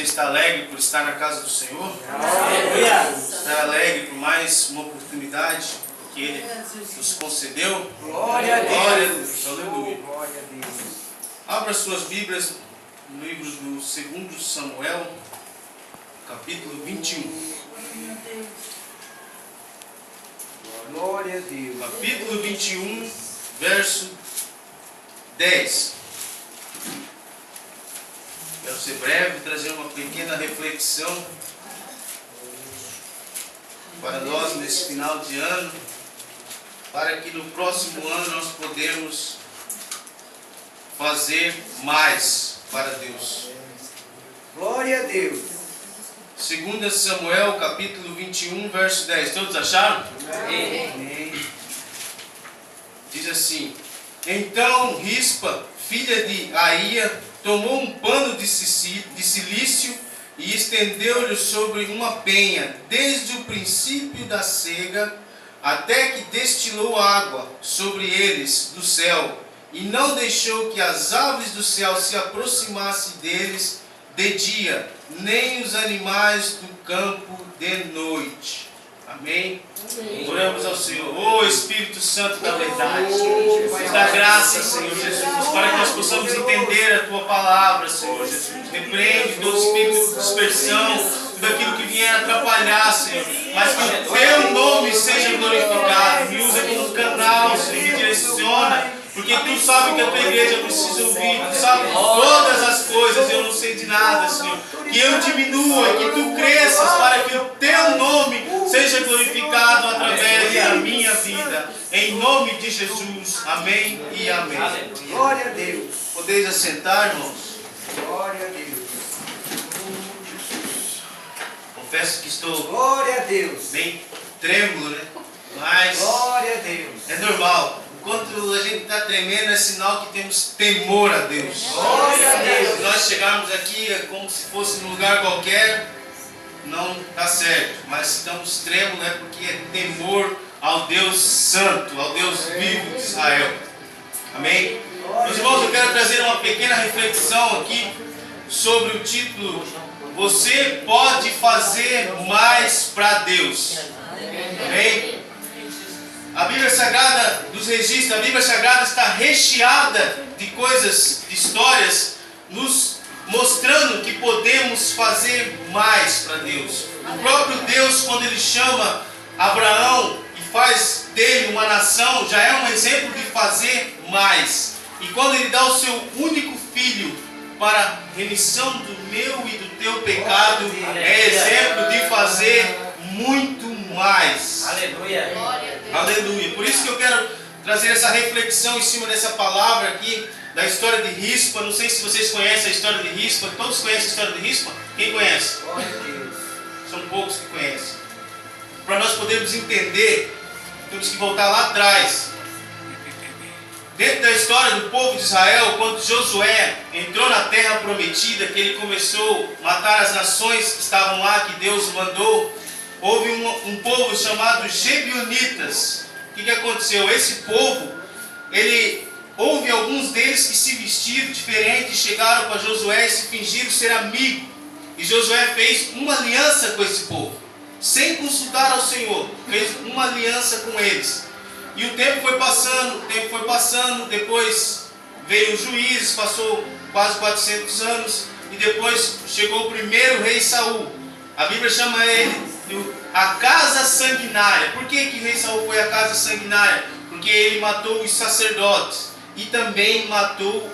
Você está alegre por estar na casa do Senhor? Está alegre por mais uma oportunidade que Ele nos concedeu? Glória a Deus. Glória a Deus. Aleluia. Glória a Deus. Abra suas Bíblias no livro do 2 Samuel, capítulo 21. Glória a Deus. Capítulo 21, verso 10. Quero ser breve, trazer uma pequena reflexão para nós nesse final de ano, para que no próximo ano nós podemos fazer mais para Deus. Glória a Deus. 2 Samuel, capítulo 21, verso 10. Todos acharam? Amém. Diz assim: Então Rispa, filha de Aia, tomou um pano de silício e estendeu-lhe sobre uma penha, desde o princípio da cega, até que destilou água sobre eles do céu, e não deixou que as aves do céu se aproximassem deles de dia, nem os animais do campo de noite. Amém? Oramos ao Senhor. Ô Espírito Santo da verdade, nos dá graça, Senhor Jesus, para que nós possamos entender a Tua palavra, Senhor Jesus. Repreende todo espírito de dispersão, tudo aquilo que vier atrapalhar, Senhor. Mas que o Teu nome seja glorificado. Me usa como canal, Senhor, me direciona. Porque Tu sabes que a Tua igreja precisa ouvir. Tu sabes todas as coisas, eu não sei de nada, Senhor. Que eu diminua e que Tu cresças, para que o Teu nome seja glorificado através da minha vida. Em nome de Jesus. Amém e amém. Glória a Deus. Podeis assentar, irmãos? Glória a Deus. Confesso que estou Glória a Deus. bem trêmulo, né? Mas Glória a Deus. é normal. Enquanto a gente está tremendo, é sinal que temos temor a Deus. Glória a Deus. Se nós chegarmos aqui como se fosse num lugar qualquer, não está certo. Mas se estamos trêmulos é porque é temor ao Deus Santo, ao Deus vivo de Israel. Amém? Meus irmãos, eu quero trazer uma pequena reflexão aqui sobre o título: Você pode fazer mais para Deus. Amém? A Bíblia Sagrada dos registros, a Bíblia Sagrada está recheada de coisas, de histórias, nos mostrando que podemos fazer mais para Deus. O próprio Deus, quando Ele chama Abraão e faz dele uma nação, já é um exemplo de fazer mais. E quando Ele dá o seu único filho para a remissão do meu e do teu pecado, é exemplo de fazer muito mais. Aleluia. Aleluia. Por isso que eu quero trazer essa reflexão em cima dessa palavra aqui, da história de Rispa. Não sei se vocês conhecem a história de Rispa. Todos conhecem a história de Rispa? Quem conhece? Glória a Deus. São poucos que conhecem. Para nós podermos entender, temos que voltar lá atrás. Dentro da história do povo de Israel, quando Josué entrou na terra prometida, que ele começou a matar as nações que estavam lá, que Deus mandou, houve um povo chamado Gebionitas. O que aconteceu? Esse povo, houve alguns deles que se vestiram diferente, chegaram para Josué e se fingiram ser amigo. E Josué fez uma aliança com esse povo, sem consultar ao Senhor, fez uma aliança com eles. E o tempo foi passando, depois veio os juízes, passou quase 400 anos, e depois chegou o primeiro rei Saul. A Bíblia chama ele a casa sanguinária. Por que o rei Saul foi a casa sanguinária? Porque ele matou os sacerdotes e também matou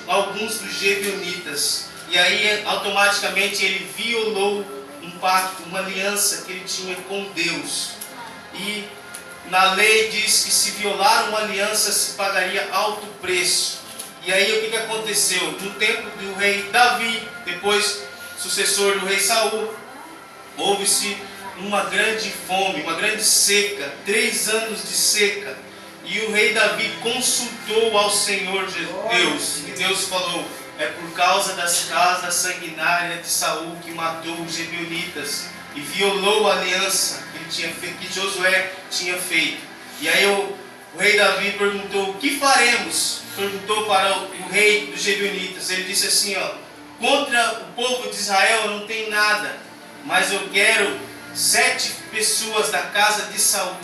alguns dos Gebionitas. E aí automaticamente ele violou um pacto, uma aliança que ele tinha com Deus. E na lei diz que se violar uma aliança se pagaria alto preço. E aí o que aconteceu? No tempo do rei Davi, depois sucessor do rei Saul, houve-se uma grande fome, uma grande seca, 3 anos de seca. E o rei Davi consultou ao Senhor Deus. E Deus falou: é por causa das casas sanguinárias de Saul que matou os Gebionitas e violou a aliança que Josué tinha feito. E aí o rei Davi perguntou: o que faremos? Perguntou para o rei dos Gebionitas. Ele disse assim: contra o povo de Israel eu não tenho nada, mas eu quero 7 pessoas da casa de Saul.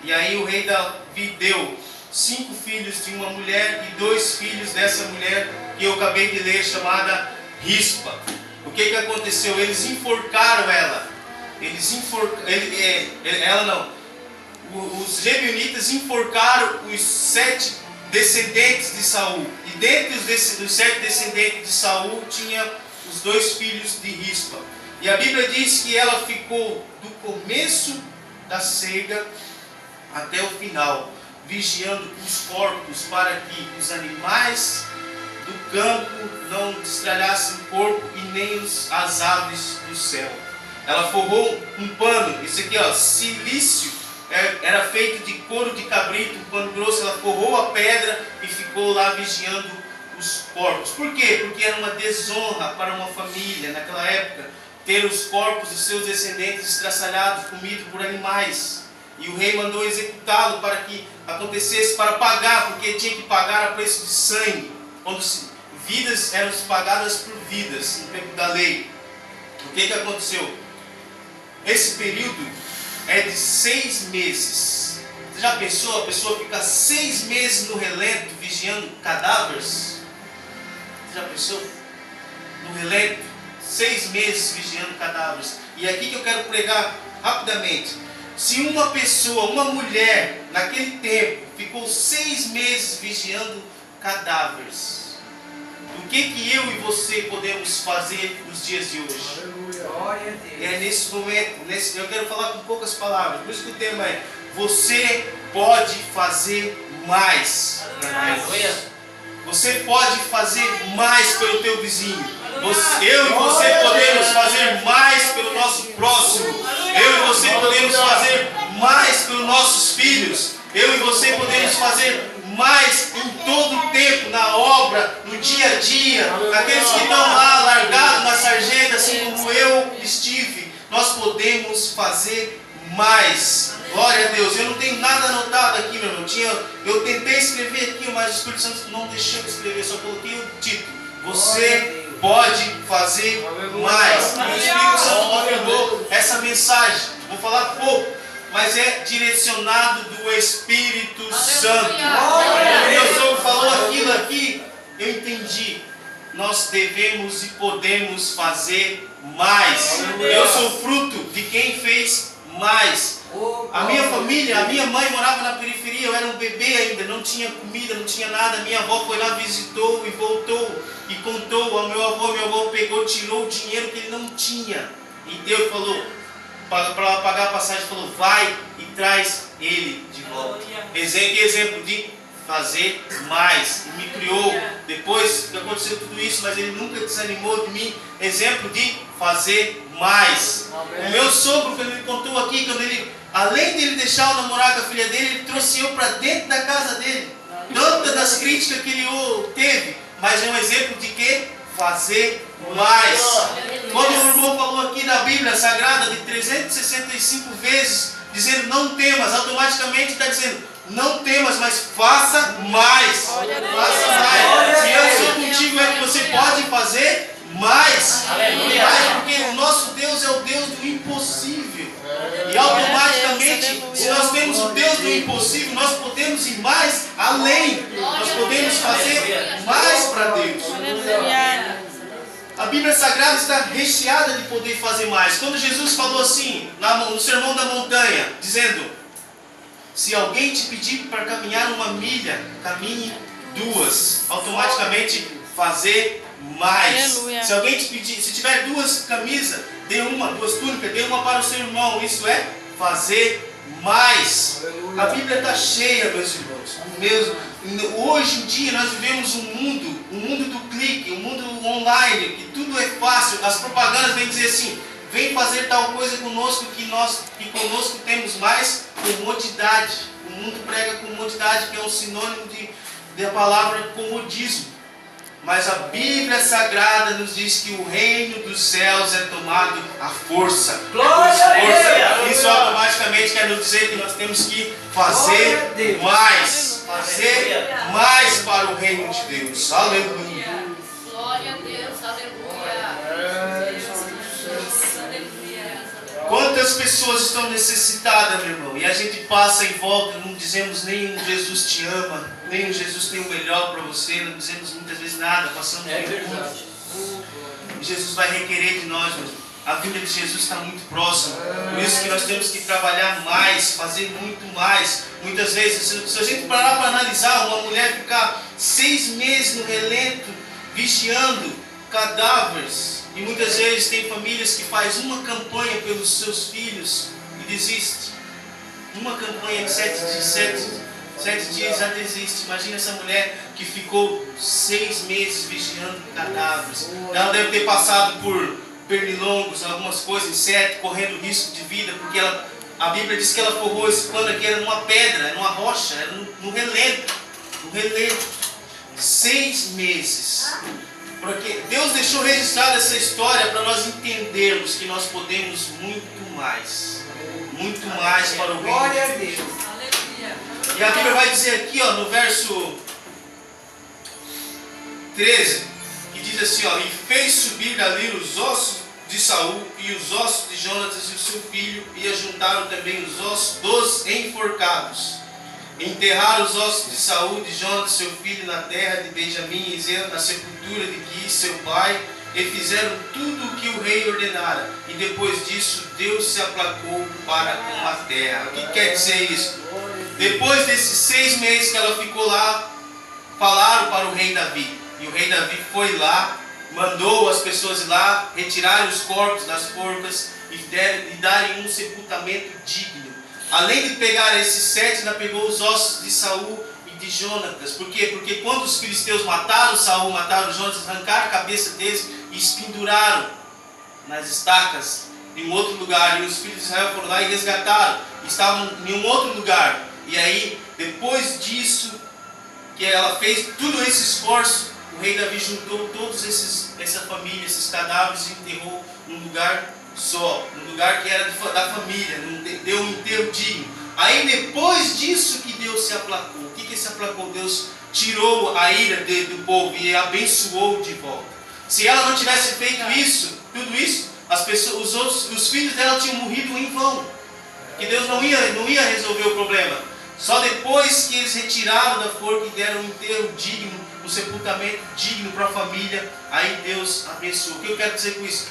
E aí o rei Davi deu 5 filhos de uma mulher e 2 filhos dessa mulher que eu acabei de ler, chamada Rispa. O que aconteceu? Eles enforcaram ela. Os gibeonitas enforcaram os 7 descendentes de Saul. E dentre os 7 descendentes de Saul tinha os 2 filhos de Rispa. E a Bíblia diz que ela ficou do começo da cega até o final, vigiando os corpos para que os animais do campo não destralhassem o corpo e nem as aves do céu. Ela forrou um pano, isso aqui ó, silício, era feito de couro de cabrito, um pano grosso. Ela forrou a pedra e ficou lá vigiando os corpos. Por quê? Porque era uma desonra para uma família naquela época ter os corpos dos seus descendentes estraçalhados, comidos por animais. E o rei mandou executá-lo para que acontecesse, para pagar, porque tinha que pagar a preço de sangue, quando vidas eram pagadas por vidas, no tempo da lei. O que aconteceu? Esse período é de 6 meses. Você já pensou? A pessoa fica 6 meses no relento, vigiando cadáveres? Você já pensou? No relento, 6 meses vigiando cadáveres. E é aqui que eu quero pregar rapidamente. Se uma pessoa, uma mulher, naquele tempo, ficou 6 meses vigiando cadáveres, o que eu e você podemos fazer nos dias de hoje? Glória a Deus. É nesse momento, eu quero falar com poucas palavras, por isso que o tema é: você pode fazer mais. Você pode fazer mais pelo teu vizinho. Eu e você podemos fazer mais pelo nosso próximo. Eu e você podemos fazer mais pelos nossos filhos. Eu e você podemos fazer mais em todo o tempo, na obra, no dia a dia. Aqueles que estão lá largados na sarjeta, assim como eu estive, nós podemos fazer mais. Glória a Deus. Eu não tenho nada anotado aqui, meu irmão. Eu tentei escrever aqui, mas o Espírito Santo não deixou eu escrever, só coloquei o título: você pode fazer mais. E o Espírito Santo confirmou essa mensagem. Vou falar pouco, mas é direcionado do Espírito Santo. Quando Deus Senhor falou aquilo aqui, eu entendi. Nós devemos e podemos fazer mais. Eu sou fruto de quem fez mais. A minha família, a minha mãe morava na periferia, eu era um bebê ainda, não tinha comida, não tinha nada. Minha avó foi lá, visitou e voltou e contou ao meu avô pegou, tirou o dinheiro que ele não tinha. E Deus falou, para pagar a passagem, falou: vai e traz ele de volta. Exemplo de fazer mais. E me criou. Depois que aconteceu tudo isso, mas ele nunca desanimou de mim. Exemplo de fazer mais. O meu sogro, quando ele contou aqui, além de ele deixar eu namorar com a filha dele, ele trouxe eu para dentro da casa dele. Tantas das críticas que ele teve, mas é um exemplo de que? Fazer mais. Quando o irmão falou aqui da Bíblia Sagrada de 365 vezes, dizendo não temas, automaticamente está dizendo não temas, mas faça mais. Faça mais. Se eu sou contigo, é que você pode fazer mais. Mais, porque o nosso Deus é o Deus do impossível. E automaticamente, se nós temos o Deus do impossível, nós podemos ir mais além. Nós podemos fazer mais para Deus. A Bíblia Sagrada está recheada de poder fazer mais. Quando Jesus falou assim, no Sermão da Montanha, dizendo: se alguém te pedir para caminhar 1 milha, caminhe 2. Automaticamente fazer mais. Aleluia. Se alguém te pedir, se tiver 2 camisas, dê 2 túnicas, dê uma para o seu irmão. Isso é fazer mais. Aleluia. A Bíblia está cheia, meus irmãos. Hoje em dia nós vivemos um mundo do clique, um mundo online, que tudo é fácil. As propagandas vêm dizer assim: vem fazer tal coisa conosco, que conosco temos mais comodidade. O mundo prega comodidade, que é um sinônimo da palavra comodismo. Mas a Bíblia Sagrada nos diz que o reino dos céus é tomado à força. Glória a Deus. Isso automaticamente quer nos dizer que nós temos que fazer mais. Fazer mais para o reino de Deus. Aleluia. Glória a Deus, aleluia. pessoas estão necessitadas, meu irmão, e a gente passa em volta, não dizemos nem um Jesus te ama, nem um Jesus tem o melhor para você, não dizemos muitas vezes nada, passamos É por verdade. e Jesus vai requerer de nós, meu irmão. A vinda de Jesus está muito próxima. Por isso que nós temos que trabalhar mais, fazer muito mais. Muitas vezes, se a gente parar para analisar, uma mulher ficar 6 meses no relento, vigiando cadáveres. E muitas vezes tem famílias que faz uma campanha pelos seus filhos e desiste. Uma campanha de 7 dias já desiste. Imagina essa mulher que ficou 6 meses vigiando cadáveres. Ela deve ter passado por pernilongos, algumas coisas, insetos, correndo risco de vida, porque a Bíblia diz que ela forrou esse pano aqui, era numa pedra, era numa rocha, era no relento. No relento. 6 meses. Porque Deus deixou registrada essa história para nós entendermos que nós podemos muito mais. Muito mais para o reino. Glória a Deus. E a Bíblia vai dizer aqui, ó, no verso 13, que diz assim, ó, e fez subir dali os ossos de Saul e os ossos de Jonatas e o seu filho, e ajuntaram também os ossos dos enforcados. Enterraram os ossos de Saul, de Jonatas, seu filho, na terra de Benjamim, e Zera, na sepultura de Quis, seu pai, e fizeram tudo o que o rei ordenara. E depois disso, Deus se aplacou para com a terra. O que quer dizer isso? Depois desses 6 meses que ela ficou lá, falaram para o rei Davi. E o rei Davi foi lá, mandou as pessoas ir lá, retirarem os corpos das forcas e darem um sepultamento digno. Além de pegar esses 7, ainda pegou os ossos de Saul e de Jonatas. Por quê? Porque quando os filisteus mataram Saul, mataram Jonatas, arrancaram a cabeça deles e os penduraram nas estacas em um outro lugar. E os filhos de Israel foram lá e resgataram. Estavam em um outro lugar. E aí, depois disso, que ela fez todo esse esforço, o rei Davi juntou todos essa família, esses cadáveres, e enterrou num lugar só, num lugar que era da família, deu um enterro digno. Aí depois disso que Deus se aplacou. O que se aplacou? Deus tirou a ira do povo e abençoou de volta. Se ela não tivesse feito isso, tudo isso, as pessoas, os filhos dela tinham morrido em vão. Que Deus não ia resolver o problema. Só depois que eles retiraram da forca e deram um enterro digno, um sepultamento digno para a família, aí Deus abençoou. O que eu quero dizer com isso?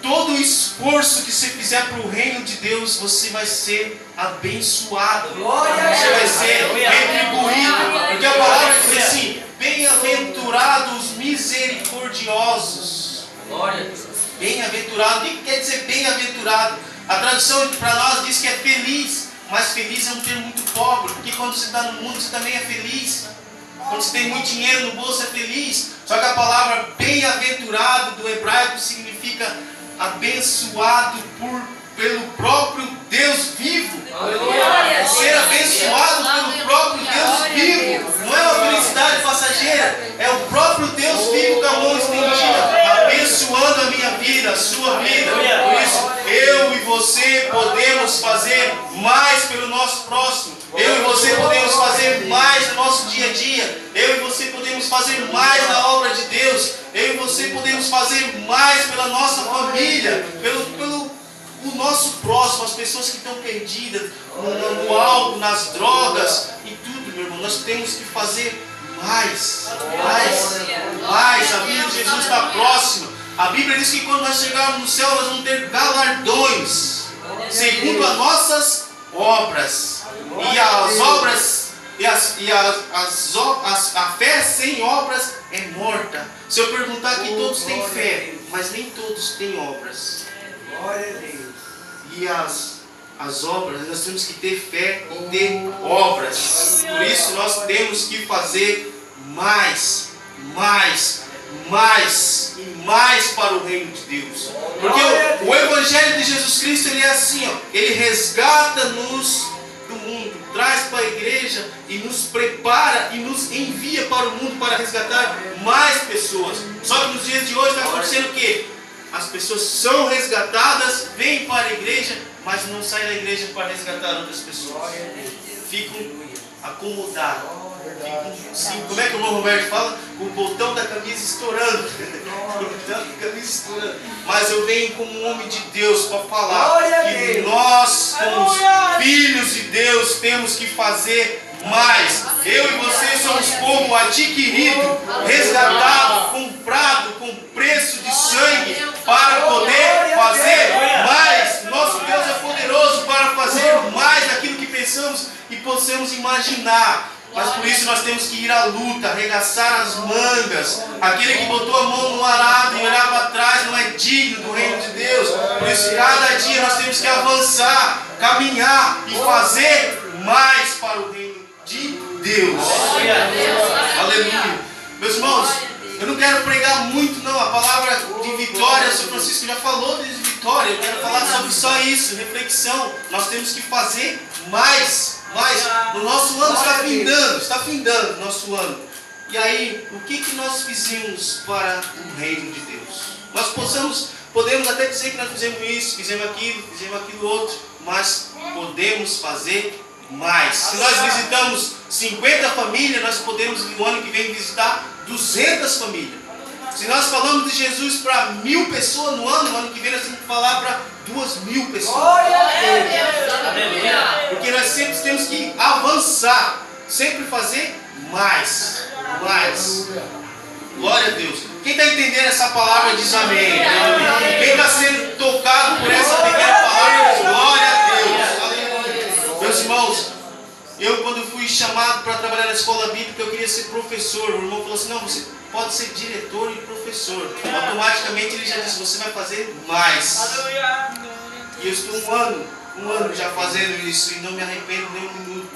Todo o esforço que você fizer para o reino de Deus, você vai ser abençoado. Você vai ser retribuído. Porque a palavra diz assim: bem-aventurados os misericordiosos. Bem-aventurado. O que quer dizer bem-aventurado? A tradução para nós diz que é feliz. Mas feliz é um termo muito pobre, porque quando você está no mundo você também é feliz. Quando você tem muito dinheiro no bolso é feliz. Só que a palavra bem-aventurado do hebraico significa abençoado pelo próprio Deus vivo. Ser abençoado pelo próprio Deus vivo. Não é uma felicidade passageira, é o próprio Deus vivo com a mão estendida, abençoando a minha vida, a sua vida. Por isso, eu e você podemos fazer mais pelo nosso próximo. Eu e você podemos fazer mais no nosso dia a dia. Eu e você podemos fazer mais na obra de Deus. Eu e você podemos fazer mais pela nossa família, pelo o nosso próximo, as pessoas que estão perdidas no álcool, nas drogas e tudo, meu irmão. Nós temos que fazer mais. A vida de Jesus está próxima. A Bíblia diz que quando nós chegarmos no céu, nós vamos ter galardões segundo as nossas obras. E as obras a fé sem obras é morta. Se eu perguntar aqui, todos têm fé, mas nem todos têm obras. Glória a Deus. E as obras, nós temos que ter fé e ter obras. Por isso nós temos que fazer mais e mais para o reino de Deus. Porque o Evangelho de Jesus Cristo, ele é assim, ó, ele resgata-nos do mundo, traz para a igreja e nos prepara e nos envia para o mundo para resgatar mais pessoas. Só que nos dias de hoje está acontecendo o quê? As pessoas são resgatadas, vêm para a igreja, mas não saem da igreja para resgatar outras pessoas. Ficam acomodado. Sim, como é que o irmão Roberto fala? Com o botão da camisa estourando. O botão da camisa estourando. Mas eu venho como um homem de Deus para falar que nós, como filhos de Deus, temos que fazer mais. Eu e você somos povo adquirido, resgatado, comprado com preço de sangue para poder fazer mais. Nosso Deus é poderoso para fazer mais daquilo que pensamos e possamos imaginar. Mas por isso nós temos que ir à luta, arregaçar as mangas. Aquele que botou a mão no arado e olhava atrás não é digno do reino de Deus. Por isso cada dia nós temos que avançar, caminhar e fazer mais para o reino de Deus. Aleluia. Meus irmãos, eu não quero pregar muito não. A palavra de vitória, o São Francisco já falou de vitória. Eu quero falar sobre só isso, reflexão. Nós temos que fazer mais. Mas o nosso ano está findando o nosso ano. E aí, o que nós fizemos para o reino de Deus? Nós podemos até dizer que nós fizemos isso, fizemos aquilo outro, mas podemos fazer mais. Se nós visitamos 50 famílias, nós podemos no ano que vem visitar 200 famílias. Se nós falamos de Jesus para 1000 pessoas no ano que vem nós temos que falar para 2000 pessoas. Porque nós sempre temos que avançar, sempre fazer mais. Glória a Deus. Quem está entendendo essa palavra diz amém. Quem está sendo tocado por essa pequena palavra, glória a Deus. Meus irmãos, eu quando fui chamado para trabalhar na escola bíblica, eu queria ser professor. O irmão falou assim, não, você pode ser diretor e professor. Automaticamente ele já disse, você vai fazer mais. E eu estou um ano já fazendo isso e não me arrependo nem um minuto.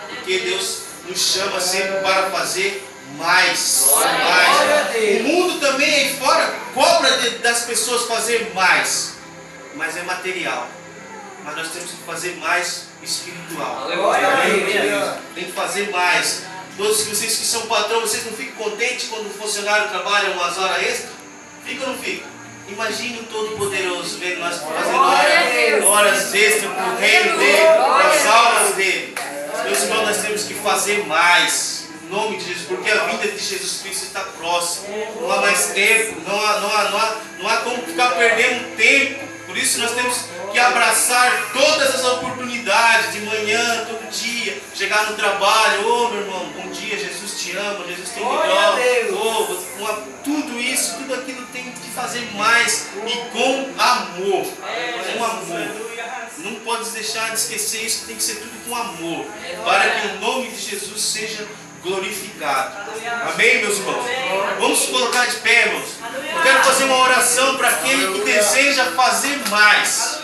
Porque Deus nos chama sempre para fazer mais. O mundo também aí fora cobra das pessoas fazer mais. Mas é material. Mas nós temos que fazer mais espiritual. Tem que fazer mais. Todos vocês que são patrão, vocês não ficam contentes quando o funcionário trabalha umas horas extras? Fica ou não fica? Imagine o Todo-Poderoso vendo nós fazendo horas extras para o reino dele, para as almas dele. Meus irmãos, nós temos que fazer mais. Em nome de Jesus, porque a vinda de Jesus Cristo está próxima. Não há mais tempo, não há como ficar perdendo tempo. Por isso nós temos que abraçar todas as oportunidades de manhã, todo dia, chegar no trabalho, meu irmão, bom dia, Jesus te ama, Jesus tem melhor, tudo isso, tudo aquilo tem que fazer mais e com amor, não pode deixar de esquecer isso, tem que ser tudo com amor, para que o nome de Jesus seja glorificado. Amém, meus irmãos? Vamos se colocar de pé, irmãos. Eu quero fazer uma oração para aquele que deseja fazer mais.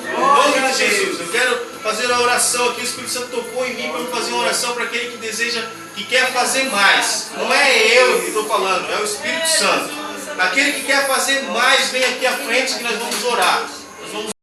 Em nome de Jesus, eu quero fazer a oração aqui. O Espírito Santo tocou em mim para fazer uma oração para aquele que deseja, que quer fazer mais. Não é eu que estou falando, é o Espírito Santo. Aquele que quer fazer mais, vem aqui à frente que nós vamos orar. Nós vamos